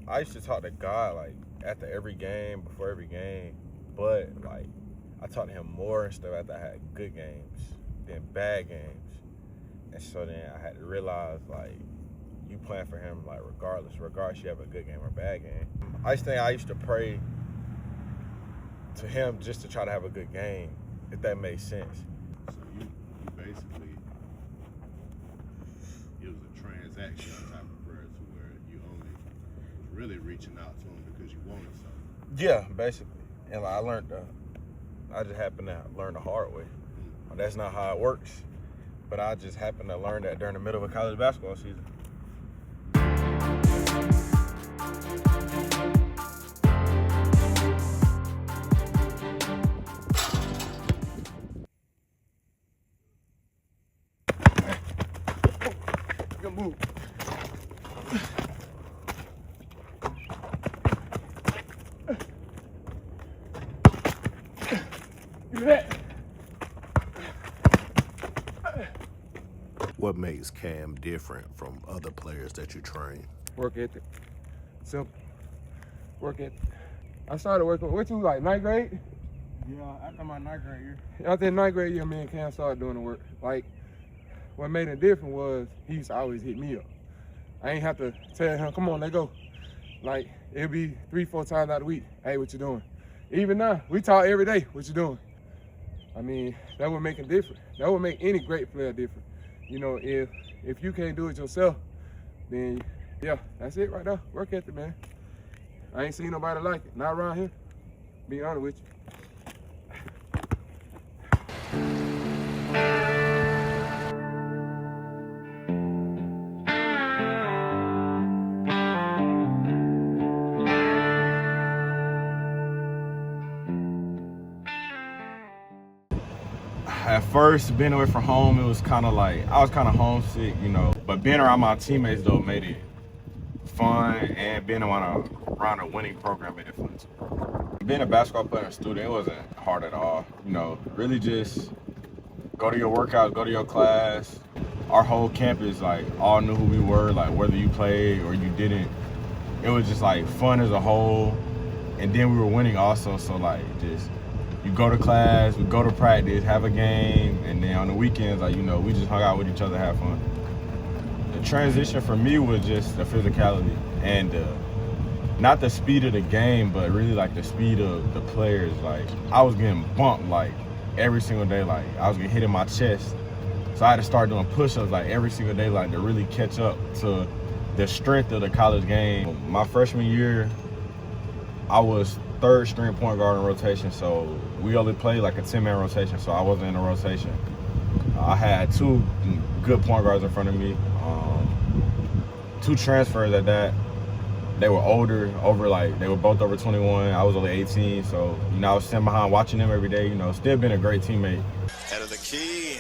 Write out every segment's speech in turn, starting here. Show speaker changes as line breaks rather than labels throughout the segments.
I used to talk to God like after every game, before every game, but like I talked to him more and stuff after I had good games than bad games. And so then I had to realize like you playing for him like regardless you have a good game or a bad game. I used to pray to him just to try to have a good game, if that makes sense.
So you basically, it was a transactional type of prayer to where you only was really reaching out to him because you wanted something.
Yeah, basically. And like, I just happened to learn the hard way. That's not how it works, but I just happened to learn that during the middle of a college basketball season. Good move. Give me that.
What makes Cam different from other players that you train?
Work ethic. Simple. Work ethic. I started working, what you like, ninth grade?
Yeah, after my ninth grade year.
After ninth grade year, me and Cam started doing the work. Like, what made it different was he used to always hit me up. I ain't have to tell him, come on, let's go. Like, it'll be 3-4 times out of the week. Hey, what you doing? Even now, we talk every day, what you doing? I mean, that would make him different. That would make any great player different. You know, if you can't do it yourself, then yeah, that's it right there. Work ethic, man. I ain't seen nobody like it. Not around here. Be honest with you.
At first, being away from home, it was kind of like, I was kind of homesick, you know. But being around my teammates, though, made it fun. And being around a winning program made it fun, too. Being a basketball player and student, it wasn't hard at all. You know, really just go to your workouts, go to your class. Our whole campus, like, all knew who we were, like, whether you played or you didn't. It was just, like, fun as a whole. And then we were winning also, so, like, just... You go to class, we go to practice, have a game, and then on the weekends, like, you know, we just hung out with each other, have fun. The transition for me was just the physicality and not the speed of the game, but really like the speed of the players. Like, I was getting bumped like every single day, like I was getting hit in my chest. So I had to start doing push-ups like every single day, like to really catch up to the strength of the college game. My freshman year, I was third string point guard in rotation, so we only played like a 10-man rotation, so I wasn't in a rotation. I had two good point guards in front of me, two transfers at that. They were they were both over 21. I was only 18, so, you know, I was sitting behind watching them every day, you know, still being a great teammate.
Head of the key.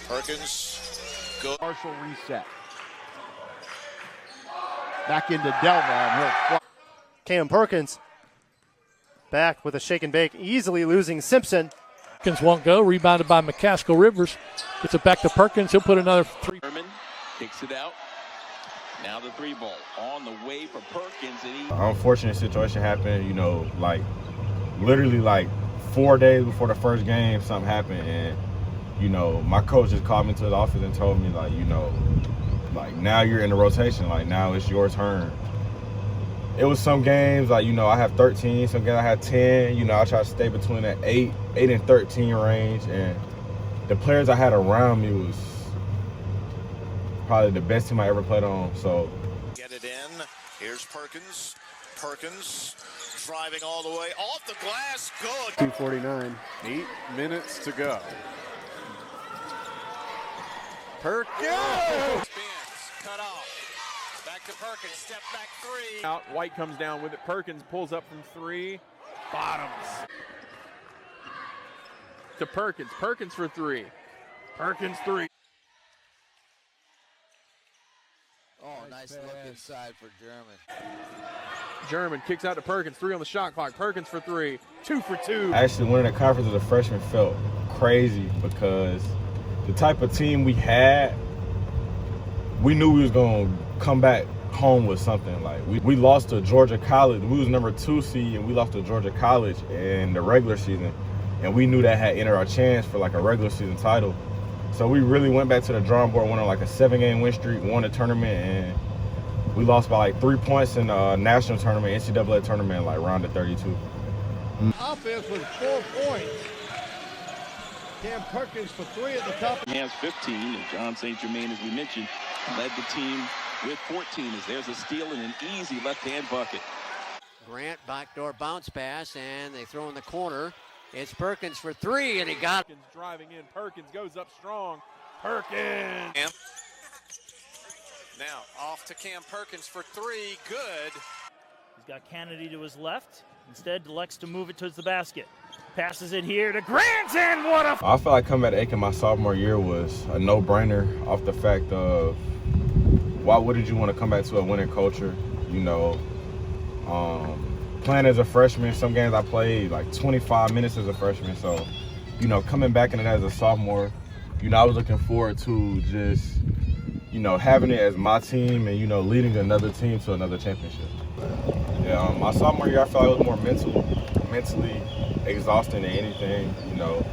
Perkins, go.
Partial reset. Back into Delva, and he'll...
Cam Perkins back with a shake and bake, easily losing Simpson.
Perkins won't go, rebounded by McCaskill Rivers. Gets it back to Perkins, he'll put another three.
Herman kicks it out. Now the three ball on the way for Perkins. And
Unfortunate situation happened, you know, like literally like 4 days before the first game, something happened, and, you know, my coach just called me to his office and told me, like, you know, like, now you're in the rotation, like, now it's your turn. It was some games, like, you know, I have 13, some games I had 10. You know, I try to stay between that 8 and 13 range. And the players I had around me was probably the best team I ever played on, so.
Get it in. Here's Perkins. Perkins driving all the way off the glass. Good.
2:49.
8 minutes to go. Perkins!
spins, cut off. Back to Perkins, step back three.
Out, White comes down with it. Perkins pulls up from three. Bottoms. To Perkins. Perkins for three. Perkins three.
Oh, nice look inside for German.
German kicks out to Perkins. 3 on the shot clock. Perkins for 3. 2 for 2.
Actually, winning the conference as a freshman felt crazy because the type of team we had, we knew we was going to come back home with something. Like we lost to Georgia College. We was number 2 seed, and we lost to Georgia College in the regular season, and we knew that had entered our chance for like a regular season title. So we really went back to the drawing board, went on like a 7-game win streak, won the tournament, and we lost by like 3 points in the national tournament, NCAA tournament, like round of 32.
Offense was 4 points. Cam Perkins for 3 at the top.
He has 15, and John St. Germain, as we mentioned, led the team with 14 as there's a steal and an easy left-hand bucket.
Grant, backdoor bounce pass, and they throw in the corner. It's Perkins for 3, and he got it.
Perkins driving in. Perkins goes up strong. Perkins.
Now off to Cam Perkins for 3. Good.
He's got Kennedy to his left. Instead, elects to move it towards the basket. Passes it here to Grant, and what a...
I feel like coming at Aiken my sophomore year was a no-brainer off the fact of why wouldn't you want to come back to a winning culture? You know, playing as a freshman, some games I played like 25 minutes as a freshman. So, you know, coming back in it as a sophomore, you know, I was looking forward to just, you know, having it as my team and, you know, leading another team to another championship. Yeah, my sophomore year, I felt like it was more mentally exhausting than anything, you know.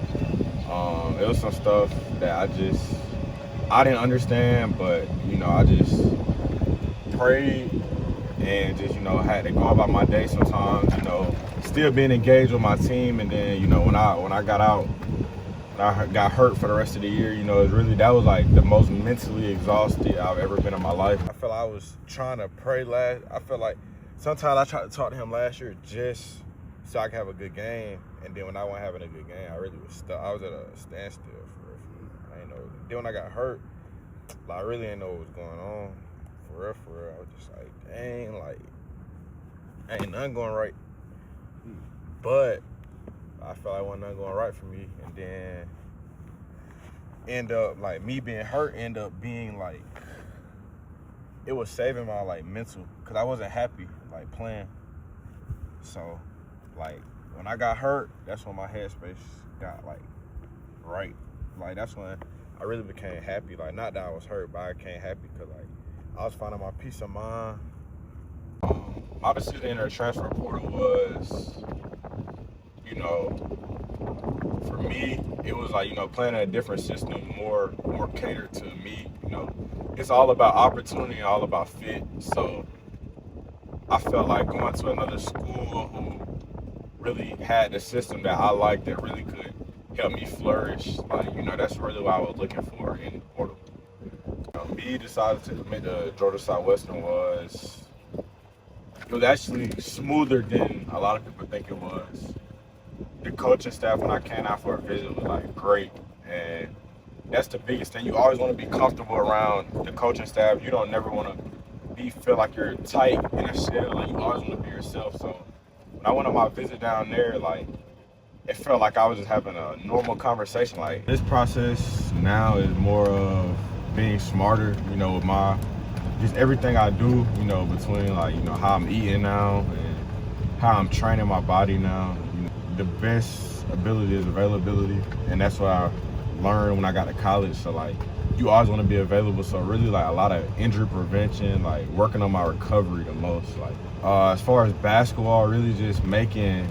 It was some stuff that I didn't understand, but, you know, I just prayed and just, you know, had to go about my day sometimes, you know, still being engaged with my team. And then, you know, when I got out, I got hurt for the rest of the year, you know, that was like the most mentally exhausted I've ever been in my life. I felt like I was trying to pray I felt like sometimes I tried to talk to him last year just so I could have a good game. And then when I wasn't having a good game, I really was stuck. I was at a standstill for real. I didn't know. Then when I got hurt, like, I really didn't know what was going on. For real. I was just like, dang, like, ain't nothing going right. But I felt like wasn't nothing going right for me. And then end up, like, me being hurt end up being, like, it was saving my, like, mental. Because I wasn't happy, like, playing. So, like, when I got hurt, that's when my headspace got, like, right. Like, that's when I really became happy. Like, not that I was hurt, but I became happy because, like, I was finding my peace of mind. My decision to enter the transfer portal was, you know, for me, it was like, you know, playing in a different system, more catered to me. You know, it's all about opportunity and all about fit. So I felt like going to another school who really had the system that I liked, that really could help me flourish. Like, you know, that's really what I was looking for in the portal. Me decided to commit to Georgia Southwestern was actually smoother than a lot of people think it was. The coaching staff, when I came out for a visit, was like great, and that's the biggest thing. You always want to be comfortable around the coaching staff. You don't never want to feel like you're tight in a shell. Like, you always want to be yourself. So when I went on my visit down there, like, it felt like I was just having a normal conversation. Like, this process now is more of being smarter, you know, with just everything I do, you know, between, like, you know, how I'm eating now and how I'm training my body now. You know, the best ability is availability, and that's what I learned when I got to college. So, like, you always want to be available. So really, like, a lot of injury prevention, like working on my recovery the most. Like, as far as basketball, really just making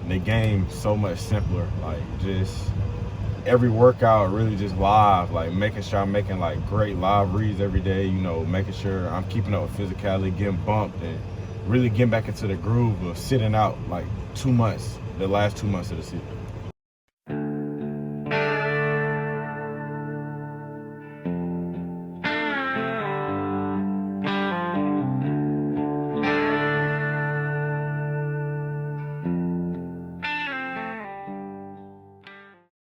the game so much simpler. Like, just every workout really just live, like making sure I'm making like great live reads every day, you know, making sure I'm keeping up with physicality, getting bumped, and really getting back into the groove of sitting out like 2 months, the last 2 months of the season.